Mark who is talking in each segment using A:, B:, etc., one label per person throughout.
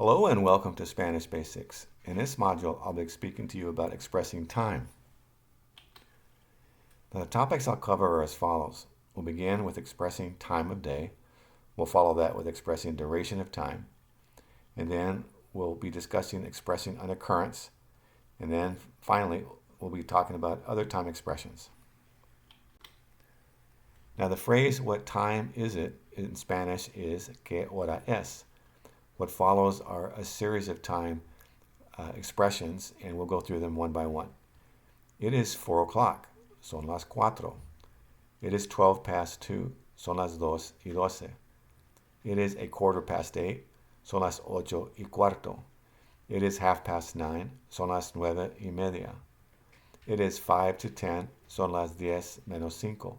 A: Hello and welcome to Spanish Basics. In this module, I'll be speaking to you about expressing time. Now, the topics I'll cover are as follows. We'll begin with expressing time of day. We'll follow that with expressing duration of time. And then we'll be discussing expressing an occurrence. And then finally, we'll be talking about other time expressions. Now, the phrase, what time is it, in Spanish is ¿qué hora es? What follows are a series of time expressions, and we'll go through them one by one. It is 4 o'clock, son las 4. It is 12 past 2, son las 2:12. It is a quarter past 8, son las 8:15. It is 9:30, son las 9:30. It is 5 to 10, son las 10 menos 5.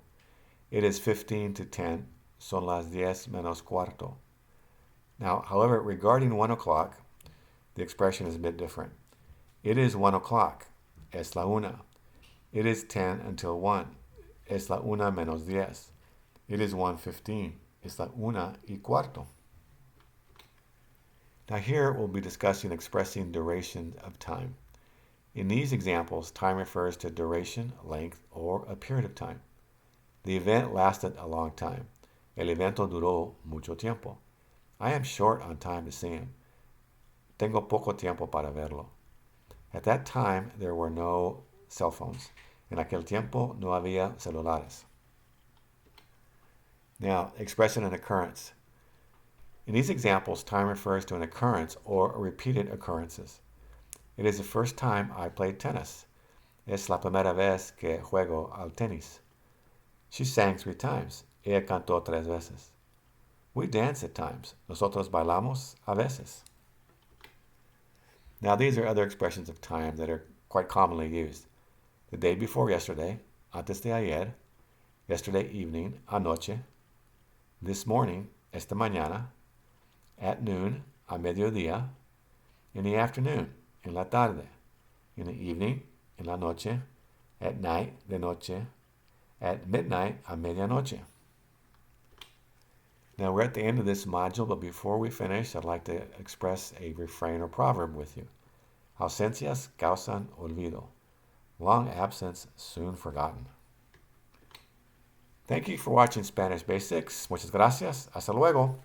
A: It is 15 to 10, son las 10 menos cuarto. Now, however, regarding 1 o'clock, the expression is a bit different. It is 1 o'clock, es la una. It is 10 until 1, es la una menos 10. It is 1:15, es la 1:15. Now here we'll be discussing expressing duration of time. In these examples, time refers to duration, length, or a period of time. The event lasted a long time. El evento duró mucho tiempo. I am short on time to see him. Tengo poco tiempo para verlo. At that time, there were no cell phones. En aquel tiempo no había celulares. Now, expressing an occurrence. In these examples, time refers to an occurrence or repeated occurrences. It is the first time I played tennis. Es la primera vez que juego al tenis. She sang 3 times. Ella cantó 3 veces. We dance at times. Nosotros bailamos a veces. Now, these are other expressions of time that are quite commonly used. The day before yesterday, antes de ayer, yesterday evening, anoche, this morning, esta mañana, at noon, a mediodía, in the afternoon, en la tarde, in the evening, en la noche, at night, de noche, at midnight, a medianoche. Now we're at the end of this module, but before we finish, I'd like to express a refrain or proverb with you. Ausencias causan olvido. Long absence, soon forgotten. Thank you for watching Spanish Basics. Muchas gracias. Hasta luego.